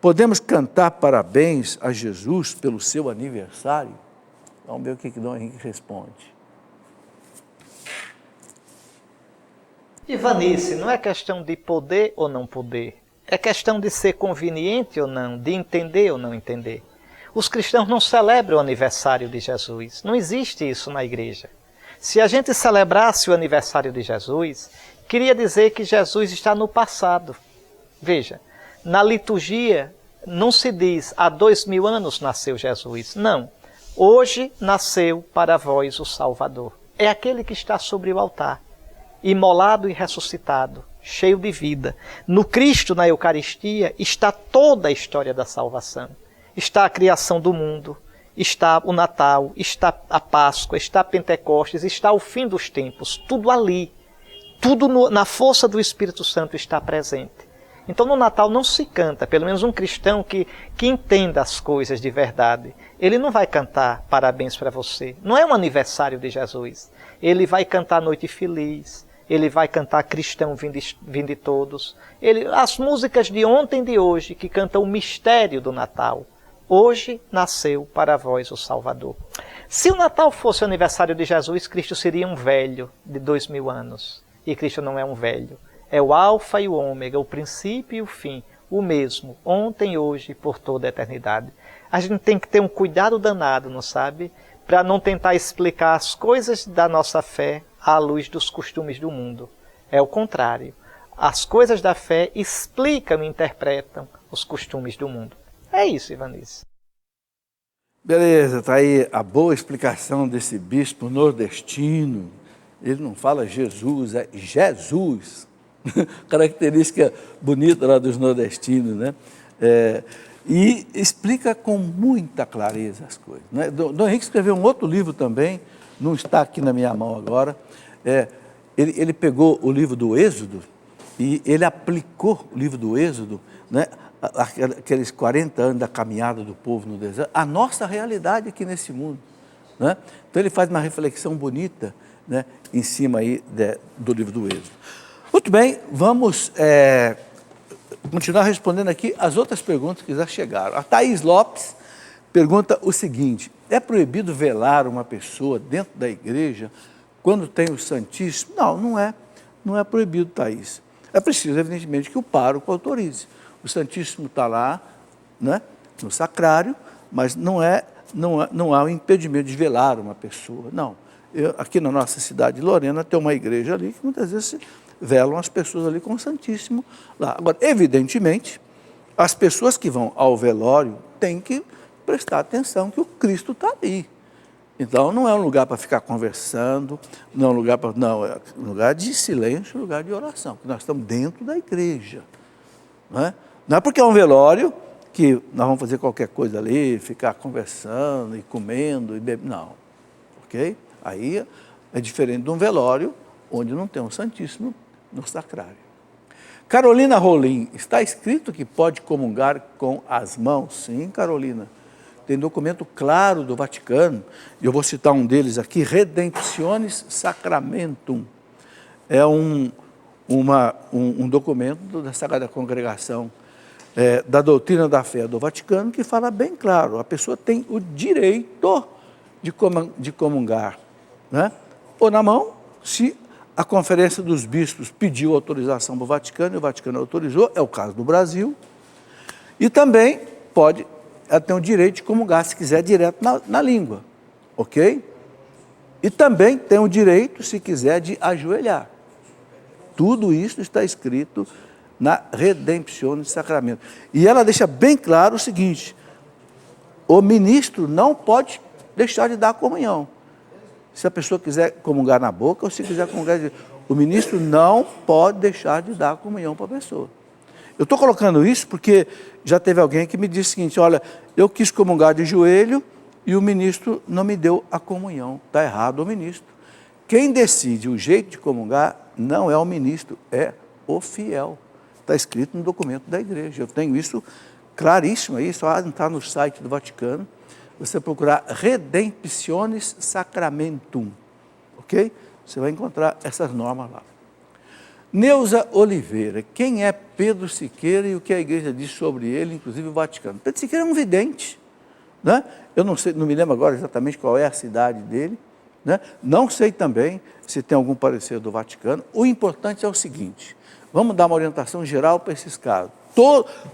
podemos cantar parabéns a Jesus pelo seu aniversário? Vamos ver o que Dom Henrique responde. Ivanice, não é questão de poder ou não poder. É questão de ser conveniente ou não, de entender ou não entender. Os cristãos não celebram o aniversário de Jesus. Não existe isso na igreja. Se a gente celebrasse o aniversário de Jesus, queria dizer que Jesus está no passado. Veja, na liturgia não se diz há 2000 anos nasceu Jesus. Não. Hoje nasceu para vós o Salvador. É aquele que está sobre o altar, imolado e ressuscitado, cheio de vida. No Cristo, na Eucaristia, está toda a história da salvação. Está a criação do mundo. Está o Natal, está a Páscoa, está Pentecostes, está o fim dos tempos, tudo ali, tudo na força do Espírito Santo está presente. Então no Natal não se canta, pelo menos um cristão que entenda as coisas de verdade, ele não vai cantar parabéns para você, não é um aniversário de Jesus, ele vai cantar Noite Feliz, ele vai cantar Cristão Vinde Todos, as músicas de ontem e de hoje que cantam o mistério do Natal. Hoje nasceu para vós o Salvador. Se o Natal fosse o aniversário de Jesus, Cristo seria um velho de 2000 anos. E Cristo não é um velho. É o alfa e o ômega, o princípio e o fim. O mesmo, ontem, hoje e por toda a eternidade. A gente tem que ter um cuidado danado, não sabe? Para não tentar explicar as coisas da nossa fé à luz dos costumes do mundo. É o contrário. As coisas da fé explicam e interpretam os costumes do mundo. É isso, Ivanice. Beleza, está aí a boa explicação desse bispo nordestino. Ele não fala Jesus, é Jesus. Característica bonita lá dos nordestinos, né? E explica com muita clareza as coisas, né? Dom Henrique escreveu um outro livro também, não está aqui na minha mão agora. Ele pegou o livro do Êxodo e ele aplicou o livro do Êxodo, né? Aqueles 40 anos da caminhada do povo no deserto, a nossa realidade aqui nesse mundo, né? Então ele faz uma reflexão bonita, né, em cima aí do livro do Êxodo. Muito bem, vamos continuar respondendo aqui as outras perguntas que já chegaram. A Thaís Lopes pergunta o seguinte: é proibido velar uma pessoa dentro da igreja quando tem o Santíssimo? Não é proibido, Thaís. É preciso, evidentemente, que o pároco autorize. O Santíssimo está lá, né, no sacrário, mas não há um impedimento de velar uma pessoa, não. Aqui na nossa cidade de Lorena tem uma igreja ali que muitas vezes velam as pessoas ali com o Santíssimo lá. Agora, evidentemente, as pessoas que vão ao velório têm que prestar atenção que o Cristo está ali. Então, não é um lugar para ficar conversando, não é um lugar de silêncio, um lugar de oração, porque nós estamos dentro da igreja. Não é porque é um velório que nós vamos fazer qualquer coisa ali, ficar conversando e comendo e bebendo, não, ok? Aí é diferente de um velório onde não tem um Santíssimo no sacrário. Carolina Rolim, está escrito que pode comungar com as mãos? Sim, Carolina. Tem documento claro do Vaticano, e eu vou citar um deles aqui, Redemptionis Sacramentum. É um documento da Sagrada Congregação da Doutrina da Fé do Vaticano, que fala bem claro, a pessoa tem o direito de comungar, né? Ou na mão, se a Conferência dos Bispos pediu autorização para o Vaticano, e o Vaticano autorizou, é o caso do Brasil, e também ela tem o direito de comungar, se quiser, direto na língua, ok? E também tem o direito, se quiser, de ajoelhar. Tudo isso está escrito na Redemption de Sacramento. E ela deixa bem claro o seguinte: o ministro não pode deixar de dar a comunhão. Se a pessoa quiser comungar na boca ou se quiser comungar, o ministro não pode deixar de dar a comunhão para a pessoa. Eu estou colocando isso porque já teve alguém que me disse o seguinte: olha, eu quis comungar de joelho e o ministro não me deu a comunhão. Está errado o ministro. Quem decide o jeito de comungar não é o ministro, é o fiel. Está escrito no documento da igreja. Eu tenho isso claríssimo aí, só entrar no site do Vaticano, você procurar Redemptionis Sacramentum, ok? Você vai encontrar essas normas lá. Neuza Oliveira, quem é Pedro Siqueira e o que a igreja diz sobre ele, inclusive o Vaticano? Pedro Siqueira é um vidente, né? Eu não sei, não me lembro agora exatamente qual é a cidade dele, né? Não sei também se tem algum parecer do Vaticano. O importante é o seguinte: vamos dar uma orientação geral para esses casos.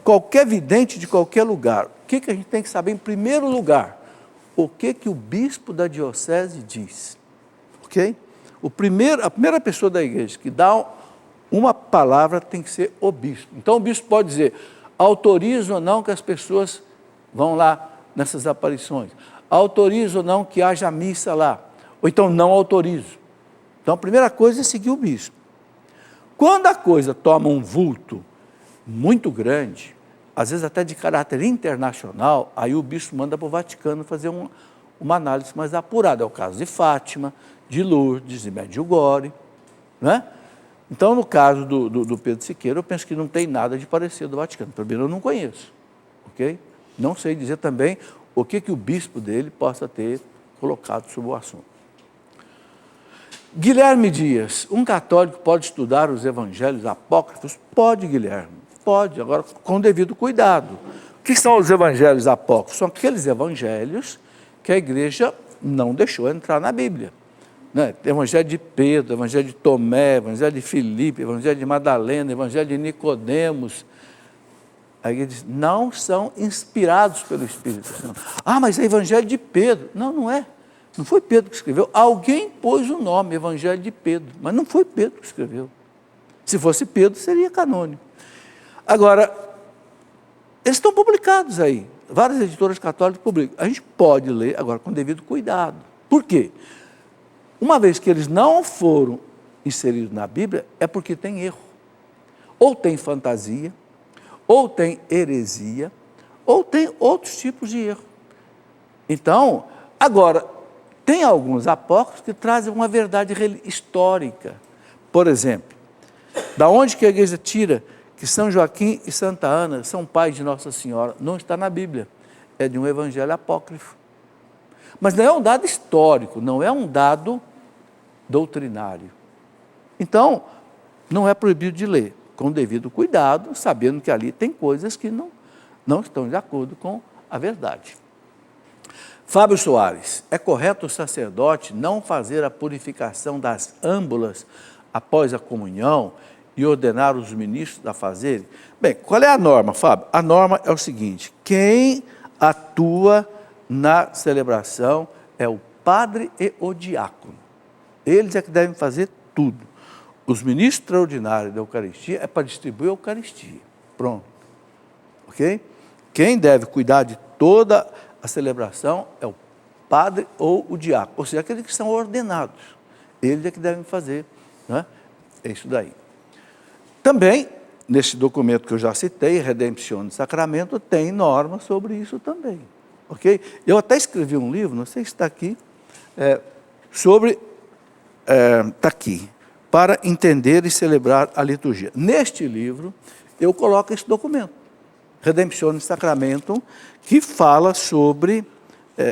Qualquer vidente de qualquer lugar, o que a gente tem que saber em primeiro lugar? O que o bispo da diocese diz, ok? A primeira pessoa da igreja que dá uma palavra tem que ser o bispo. Então o bispo pode dizer: autorizo ou não que as pessoas vão lá nessas aparições, autorizo ou não que haja missa lá, ou então não autorizo. Então a primeira coisa é seguir o bispo. Quando a coisa toma um vulto muito grande, às vezes até de caráter internacional, aí o bispo manda para o Vaticano fazer uma análise mais apurada. É o caso de Fátima, de Lourdes, de Medjugorje, né? Então, no caso do Pedro Siqueira, eu penso que não tem nada de parecido do Vaticano. Primeiro, eu não conheço, ok? Não sei dizer também o que o bispo dele possa ter colocado sobre o assunto. Guilherme Dias, um católico pode estudar os evangelhos apócrifos? Pode, Guilherme, pode, agora com devido cuidado. O que são os evangelhos apócrifos? São aqueles evangelhos que a igreja não deixou entrar na Bíblia, né? Evangelho de Pedro, Evangelho de Tomé, Evangelho de Filipe, Evangelho de Madalena, Evangelho de Nicodemos. A igreja diz: não são inspirados pelo Espírito Santo. Ah, mas é Evangelho de Pedro. Não é. Não foi Pedro que escreveu. Alguém pôs o nome, Evangelho de Pedro, mas não foi Pedro que escreveu. Se fosse Pedro, seria canônico. Agora, Eles estão publicados aí. Várias editoras católicas publicam. A gente pode ler, agora, com devido cuidado. Por quê? Uma vez que eles não foram inseridos na Bíblia, é porque tem erro. Ou tem fantasia, ou tem heresia, ou tem outros tipos de erro. Então, agora, tem alguns apócrifos que trazem uma verdade histórica. Por exemplo, da onde que a igreja tira que São Joaquim e Santa Ana são pais de Nossa Senhora? Não está na Bíblia, é de um evangelho apócrifo. Mas não é um dado histórico, não é um dado doutrinário. Então, não é proibido de ler, com devido cuidado, sabendo que ali tem coisas que não estão de acordo com a verdade. Fábio Soares, é correto o sacerdote não fazer a purificação das âmbulas após a comunhão e ordenar os ministros a fazerem? Bem, qual é a norma, Fábio? A norma é o seguinte: quem atua na celebração é o padre e o diácono. Eles é que devem fazer tudo. Os ministros extraordinários da Eucaristia é para distribuir a Eucaristia. Pronto. Ok? Quem deve cuidar de toda a celebração é o padre ou o diácono, ou seja, aqueles que são ordenados. Eles é que devem fazer, né? É isso daí. Também, nesse documento que eu já citei, Redemptione Sacramento, tem normas sobre isso também. Ok? Eu até escrevi um livro, não sei se está aqui, está aqui, para entender e celebrar a liturgia. Neste livro, eu coloco esse documento, Redemptione Sacramento, que fala sobre,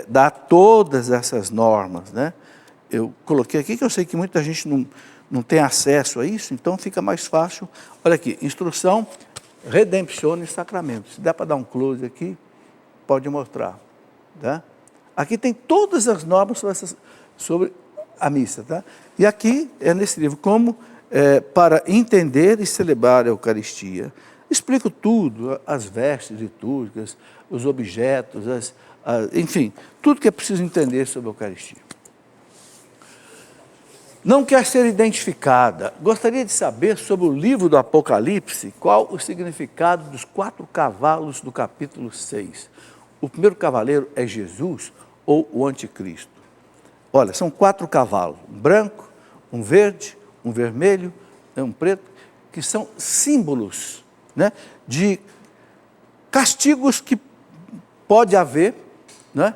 dá todas essas normas, né? Eu coloquei aqui, que eu sei que muita gente não tem acesso a isso, então fica mais fácil. Olha aqui, instrução Redemptione Sacramento. Se der para dar um close aqui, pode mostrar. Tá? Aqui tem todas as normas sobre a missa. Tá? E aqui é nesse livro, como para entender e celebrar a Eucaristia. Explico tudo, as vestes litúrgicas, os objetos, enfim, tudo que é preciso entender sobre a Eucaristia. Não quer ser identificada. Gostaria de saber sobre o livro do Apocalipse, qual o significado dos 4 cavalos do capítulo 6. O primeiro cavaleiro é Jesus ou o anticristo? Olha, são 4 cavalos, um branco, um verde, um vermelho e um preto, que são símbolos, né, de castigos que pode haver, né,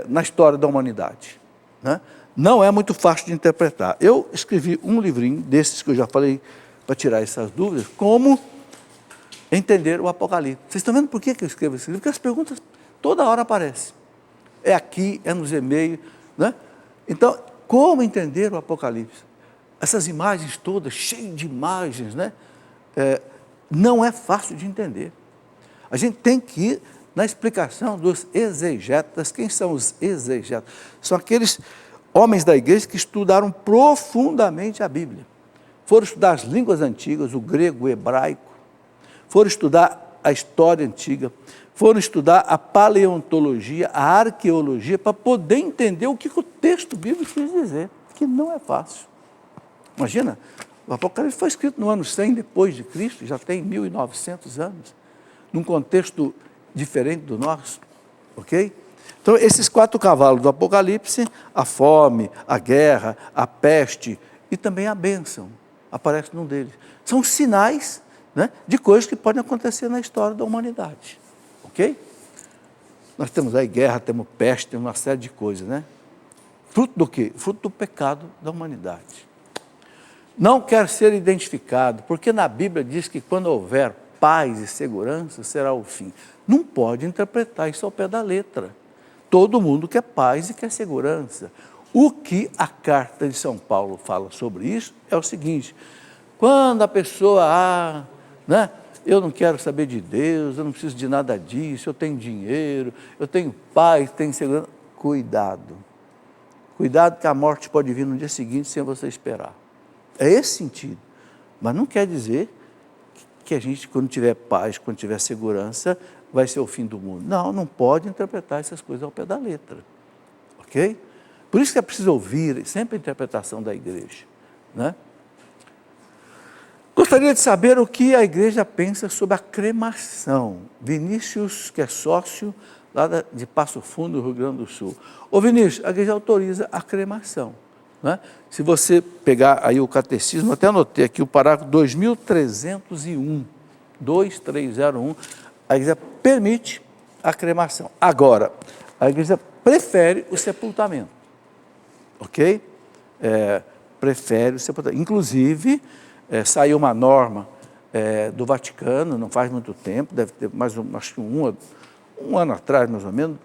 na história da humanidade. Né? Não é muito fácil de interpretar. Eu escrevi um livrinho desses que eu já falei, para tirar essas dúvidas, como entender o Apocalipse. Vocês estão vendo por que eu escrevo esse livro? Porque as perguntas toda hora aparecem. É aqui, é nos e-mails. Né? Então, como entender o Apocalipse? Essas imagens todas, cheias de imagens, né? Não é fácil de entender. A gente tem que ir na explicação dos exegetas. Quem são os exegetas? São aqueles homens da igreja que estudaram profundamente a Bíblia. Foram estudar as línguas antigas, o grego, o hebraico. Foram estudar a história antiga. Foram estudar a paleontologia, a arqueologia, para poder entender o que o texto bíblico quis dizer, que não é fácil. Imagina, o Apocalipse foi escrito no ano 100 depois de Cristo, já tem 1900 anos, num contexto diferente do nosso, ok? Então, esses 4 cavalos do Apocalipse, a fome, a guerra, a peste e também a bênção, aparece num deles. São sinais, né, de coisas que podem acontecer na história da humanidade, ok? Nós temos aí guerra, temos peste, temos uma série de coisas, né? Fruto do quê? Fruto do pecado da humanidade. Não quer ser identificado, porque na Bíblia diz que quando houver paz e segurança, será o fim. Não pode interpretar isso ao pé da letra. Todo mundo quer paz e quer segurança. O que a carta de São Paulo fala sobre isso é o seguinte: quando a pessoa, né, eu não quero saber de Deus, eu não preciso de nada disso, eu tenho dinheiro, eu tenho paz, tenho segurança, cuidado. Cuidado que a morte pode vir no dia seguinte sem você esperar. É esse sentido. Mas não quer dizer que a gente, quando tiver paz, quando tiver segurança, vai ser o fim do mundo. Não, não pode interpretar essas coisas ao pé da letra. Ok? Por isso que é preciso ouvir sempre a interpretação da igreja. Né? Gostaria de saber o que a igreja pensa sobre a cremação. Vinícius, que é sócio lá de Passo Fundo, Rio Grande do Sul. Ô Vinícius, a igreja autoriza a cremação. Né? Se você pegar aí o catecismo, até anotei aqui o parágrafo 2301, 2301, a igreja permite a cremação. Agora, a igreja prefere o sepultamento, ok? Prefere o sepultamento. Inclusive, saiu uma norma do Vaticano, não faz muito tempo, deve ter acho que um ano atrás, mais ou menos,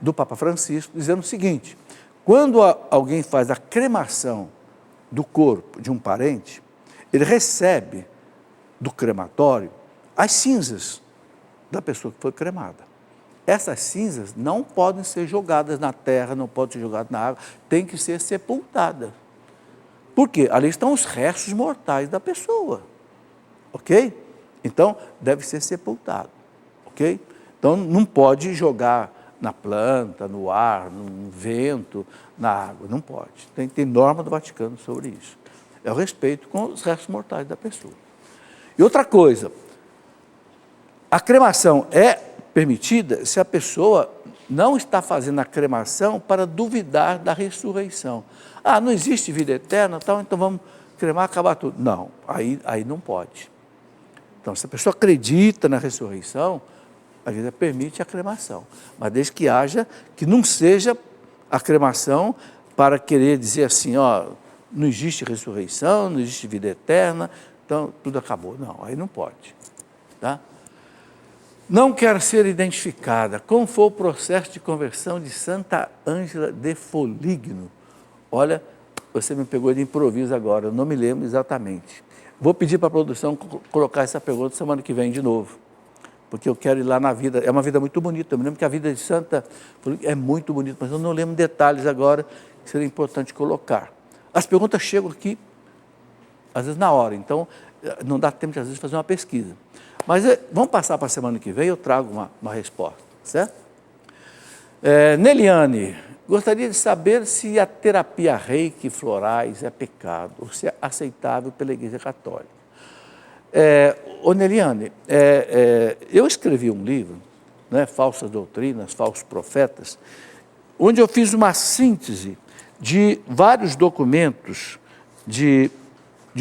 do Papa Francisco, dizendo o seguinte: quando alguém faz a cremação do corpo de um parente, ele recebe do crematório as cinzas da pessoa que foi cremada. Essas cinzas não podem ser jogadas na terra, não podem ser jogadas na água, tem que ser sepultadas. Por quê? Ali estão os restos mortais da pessoa, ok? Então, deve ser sepultado, ok? Então, não pode jogar na planta, no ar, no vento, na água, não pode. Tem norma do Vaticano sobre isso. É o respeito com os restos mortais da pessoa. E outra coisa, a cremação é permitida se a pessoa não está fazendo a cremação para duvidar da ressurreição. Ah, não existe vida eterna, então vamos cremar, acabar tudo. Não, aí não pode. Então, se a pessoa acredita na ressurreição, a igreja permite a cremação, mas desde que não seja a cremação para querer dizer assim, ó, não existe ressurreição, não existe vida eterna, então tudo acabou. Não, aí não pode. Tá? Não quer ser identificada. Como foi o processo de conversão de Santa Ângela de Foligno? Olha, você me pegou de improviso agora, eu não me lembro exatamente. Vou pedir para a produção colocar essa pergunta semana que vem de novo, porque eu quero ir lá na vida. É uma vida muito bonita, eu me lembro que a vida de Santa Foligno é muito bonita, mas eu não lembro detalhes agora que seria importante colocar. As perguntas chegam aqui, às vezes na hora, então não dá tempo de, às vezes, fazer uma pesquisa. Mas vamos passar para a semana que vem, eu trago uma resposta, certo? Neliane, gostaria de saber se a terapia reiki florais é pecado ou se é aceitável pela Igreja Católica. Neliane, eu escrevi um livro, né, Falsas Doutrinas, Falsos Profetas, onde eu fiz uma síntese de vários documentos de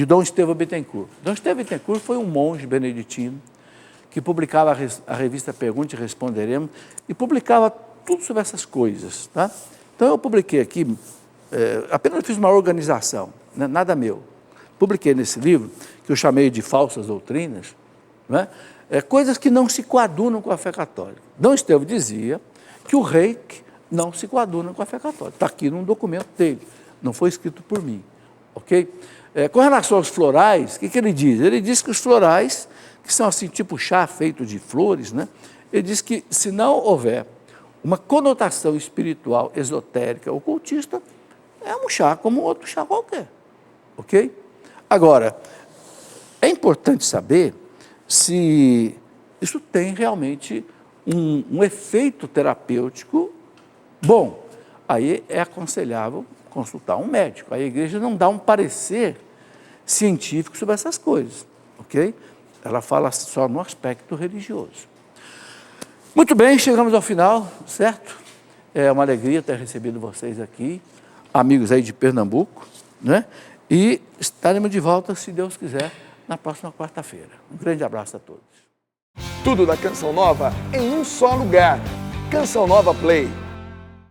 Dom Estevão Bittencourt. Dom Estevão Bittencourt foi um monge beneditino que publicava a revista Pergunte e Responderemos e publicava tudo sobre essas coisas. Tá? Então, eu publiquei aqui, apenas fiz uma organização, né, nada meu. Publiquei nesse livro, que eu chamei de Falsas Doutrinas, né, coisas que não se coadunam com a fé católica. Dom Estevão dizia que o reiki não se coaduna com a fé católica. Está aqui num documento dele, não foi escrito por mim. Ok? Com relação aos florais, o que ele diz? Ele diz que os florais, que são assim, tipo chá feito de flores, né? Ele diz que se não houver uma conotação espiritual, esotérica, ocultista, é um chá como outro chá qualquer. Ok? Agora, é importante saber se isso tem realmente um efeito terapêutico bom. Aí é aconselhável consultar um médico. A igreja não dá um parecer científico sobre essas coisas, ok? Ela fala só no aspecto religioso. Muito bem, chegamos ao final, certo? É uma alegria ter recebido vocês aqui, amigos aí de Pernambuco, né? E estaremos de volta, se Deus quiser, na próxima quarta-feira. Um grande abraço a todos. Tudo da Canção Nova em um só lugar. Canção Nova Play.